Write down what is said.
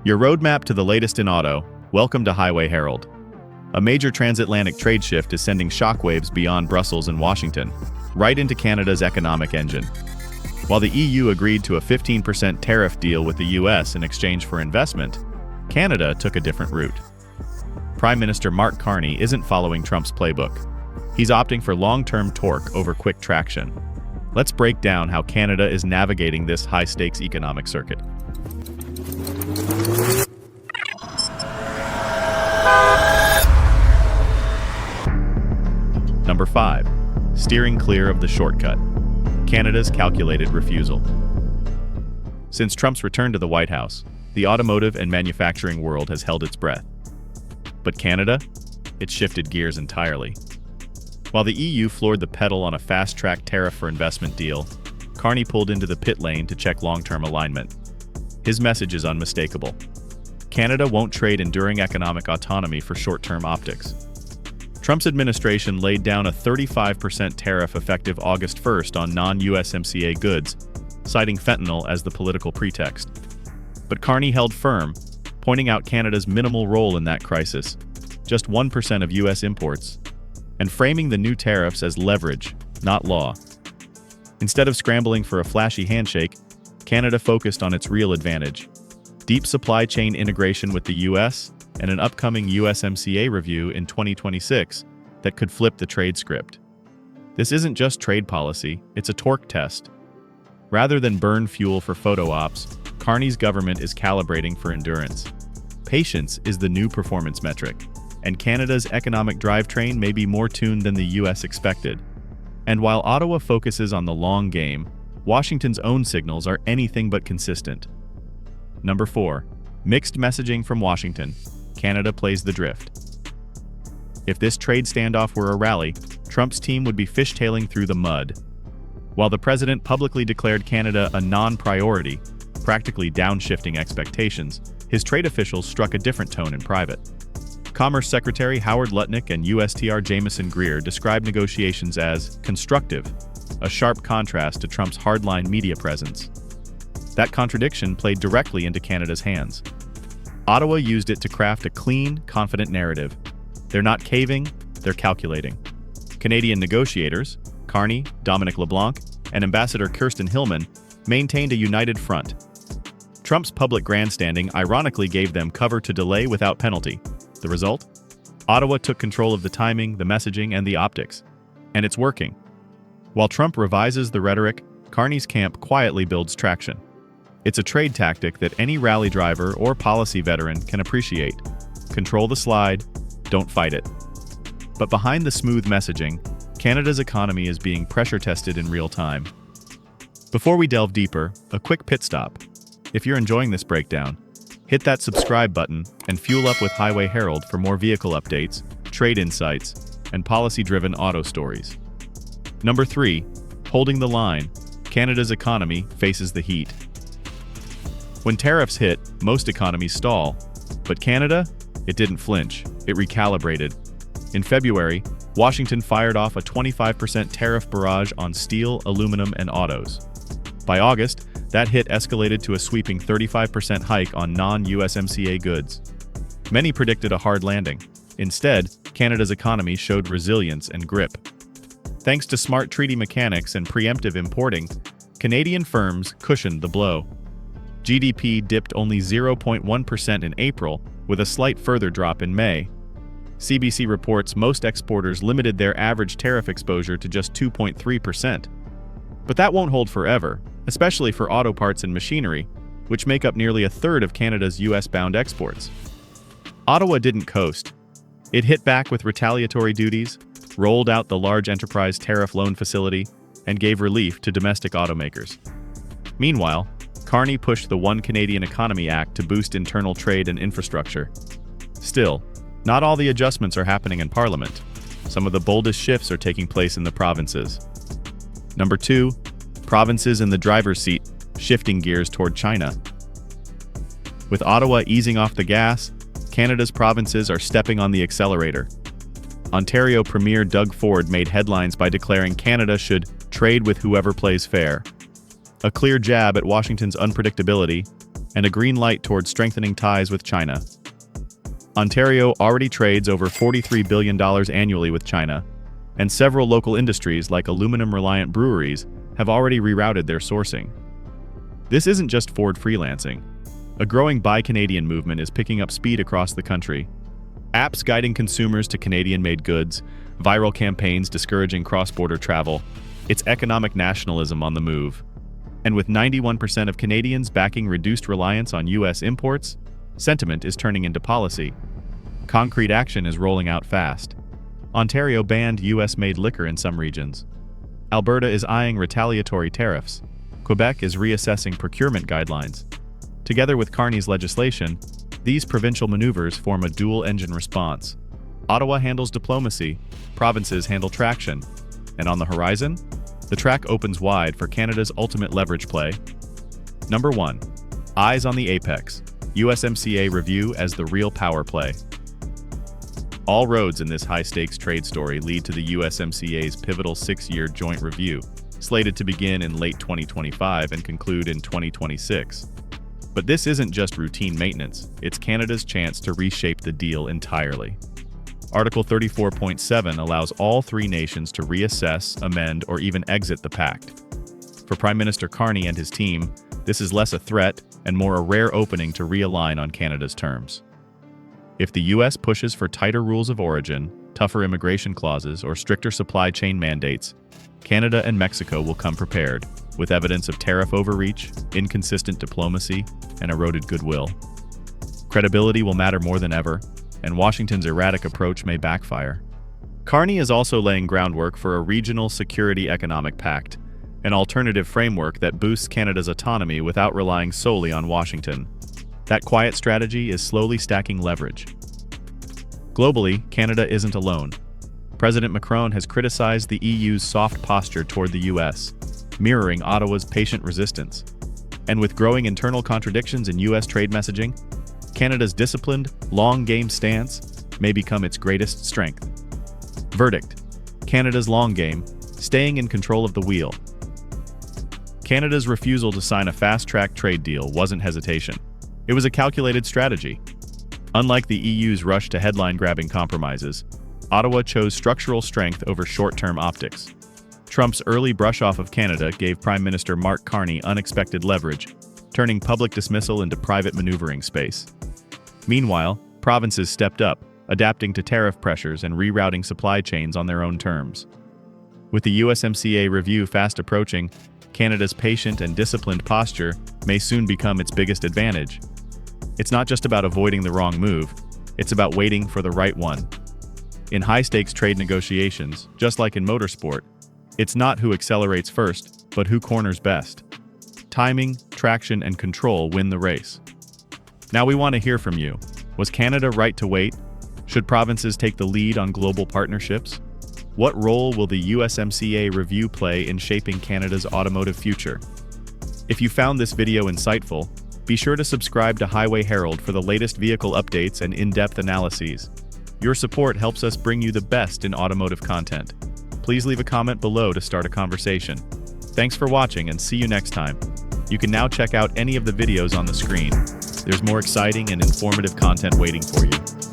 Your roadmap to the latest in auto. Welcome to Highway Herald. A major transatlantic trade shift is sending shockwaves beyond Brussels and Washington, right into Canada's economic engine. While the EU agreed to a 15% tariff deal with the US in exchange for investment, Canada took a different route. Prime Minister Mark Carney isn't following Trump's playbook. He's opting for long-term torque over quick traction. Let's break down how Canada is navigating this high-stakes economic circuit. Number 5. Steering clear of the shortcut. Canada's calculated refusal. Since Trump's return to the White House, the automotive and manufacturing world has held its breath. But Canada? It shifted gears entirely. While the EU floored the pedal on a fast-track tariff for investment deal, Carney pulled into the pit lane to check long-term alignment. His message is unmistakable. Canada won't trade enduring economic autonomy for short-term optics. Trump's administration laid down a 35% tariff effective August 1st on non-USMCA goods, citing fentanyl as the political pretext. But Carney held firm, pointing out Canada's minimal role in that crisis, just 1% of US imports, and framing the new tariffs as leverage, not law. Instead of scrambling for a flashy handshake, Canada focused on its real advantage: deep supply chain integration with the US and an upcoming USMCA review in 2026 that could flip the trade script. This isn't just trade policy, it's a torque test. Rather than burn fuel for photo ops, Carney's government is calibrating for endurance. Patience is the new performance metric, and Canada's economic drivetrain may be more tuned than the US expected. And while Ottawa focuses on the long game, Washington's own signals are anything but consistent. Number 4. Mixed messaging from Washington. Canada plays the drift. If this trade standoff were a rally, Trump's team would be fishtailing through the mud. While the president publicly declared Canada a non-priority, practically downshifting expectations, his trade officials struck a different tone in private. Commerce Secretary Howard Lutnick and USTR Jamieson Greer described negotiations as constructive, a sharp contrast to Trump's hardline media presence. That contradiction played directly into Canada's hands. Ottawa used it to craft a clean, confident narrative. They're not caving, they're calculating. Canadian negotiators, Carney, Dominic LeBlanc, and Ambassador Kirsten Hillman, maintained a united front. Trump's public grandstanding ironically gave them cover to delay without penalty. The result? Ottawa took control of the timing, the messaging, and the optics. And it's working. While Trump revises the rhetoric, Carney's camp quietly builds traction. It's a trade tactic that any rally driver or policy veteran can appreciate. Control the slide, don't fight it. But behind the smooth messaging, Canada's economy is being pressure tested in real time. Before we delve deeper, a quick pit stop. If you're enjoying this breakdown, hit that subscribe button and fuel up with Highway Herald for more vehicle updates, trade insights, and policy-driven auto stories. Number 3. Holding the line. Canada's economy faces the heat. When tariffs hit, most economies stall. But Canada? It didn't flinch. It recalibrated. In February, Washington fired off a 25% tariff barrage on steel, aluminum, and autos. By August, that hit escalated to a sweeping 35% hike on non-USMCA goods. Many predicted a hard landing. Instead, Canada's economy showed resilience and grip. Thanks to smart treaty mechanics and preemptive importing, Canadian firms cushioned the blow. GDP dipped only 0.1% in April, with a slight further drop in May. CBC reports most exporters limited their average tariff exposure to just 2.3%. But that won't hold forever, especially for auto parts and machinery, which make up nearly a third of Canada's US-bound exports. Ottawa didn't coast. It hit back with retaliatory duties, rolled out the large enterprise tariff loan facility, and gave relief to domestic automakers. Meanwhile, Carney pushed the One Canadian Economy Act to boost internal trade and infrastructure. Still, not all the adjustments are happening in Parliament. Some of the boldest shifts are taking place in the provinces. Number 2. Provinces in the driver's seat, shifting gears toward China. With Ottawa easing off the gas, Canada's provinces are stepping on the accelerator. Ontario Premier Doug Ford made headlines by declaring Canada should trade with whoever plays fair. A clear jab at Washington's unpredictability, and a green light towards strengthening ties with China. Ontario already trades over $43 billion annually with China, and several local industries like aluminum-reliant breweries have already rerouted their sourcing. This isn't just Ford freelancing. A growing Buy Canadian movement is picking up speed across the country. Apps guiding consumers to Canadian-made goods, viral campaigns discouraging cross-border travel, it's economic nationalism on the move. And with 91% of Canadians backing reduced reliance on U.S. imports, sentiment is turning into policy. Concrete action is rolling out fast. Ontario banned U.S.-made liquor in some regions. Alberta is eyeing retaliatory tariffs. Quebec is reassessing procurement guidelines. Together with Carney's legislation, these provincial maneuvers form a dual-engine response. Ottawa handles diplomacy, provinces handle traction, and on the horizon, the track opens wide for Canada's ultimate leverage play. Number 1. Eyes on the apex. USMCA review as the real power play. All roads in this high-stakes trade story lead to the USMCA's pivotal 6-year joint review, slated to begin in late 2025 and conclude in 2026. But this isn't just routine maintenance, it's Canada's chance to reshape the deal entirely. Article 34.7 allows all 3 nations to reassess, amend, or even exit the pact. For Prime Minister Carney and his team, this is less a threat and more a rare opening to realign on Canada's terms. If the U.S. pushes for tighter rules of origin, tougher immigration clauses, or stricter supply chain mandates, Canada and Mexico will come prepared, with evidence of tariff overreach, inconsistent diplomacy, and eroded goodwill. Credibility will matter more than ever, and Washington's erratic approach may backfire. Carney is also laying groundwork for a regional security economic pact, an alternative framework that boosts Canada's autonomy without relying solely on Washington. That quiet strategy is slowly stacking leverage. Globally, Canada isn't alone. President Macron has criticized the EU's soft posture toward the U.S., mirroring Ottawa's patient resistance. And with growing internal contradictions in U.S. trade messaging, Canada's disciplined, long-game stance may become its greatest strength. Verdict: Canada's long game, staying in control of the wheel. Canada's refusal to sign a fast-track trade deal wasn't hesitation. It was a calculated strategy. Unlike the EU's rush to headline-grabbing compromises, Ottawa chose structural strength over short-term optics. Trump's early brush-off of Canada gave Prime Minister Mark Carney unexpected leverage, turning public dismissal into private maneuvering space. Meanwhile, provinces stepped up, adapting to tariff pressures and rerouting supply chains on their own terms. With the USMCA review fast approaching, Canada's patient and disciplined posture may soon become its biggest advantage. It's not just about avoiding the wrong move, it's about waiting for the right one. In high-stakes trade negotiations, just like in motorsport, it's not who accelerates first, but who corners best. Timing, traction, and control win the race. Now we want to hear from you. Was Canada right to wait? Should provinces take the lead on global partnerships? What role will the USMCA review play in shaping Canada's automotive future? If you found this video insightful, be sure to subscribe to Highway Herald for the latest vehicle updates and in-depth analyses. Your support helps us bring you the best in automotive content. Please leave a comment below to start a conversation. Thanks for watching and see you next time. You can now check out any of the videos on the screen. There's more exciting and informative content waiting for you.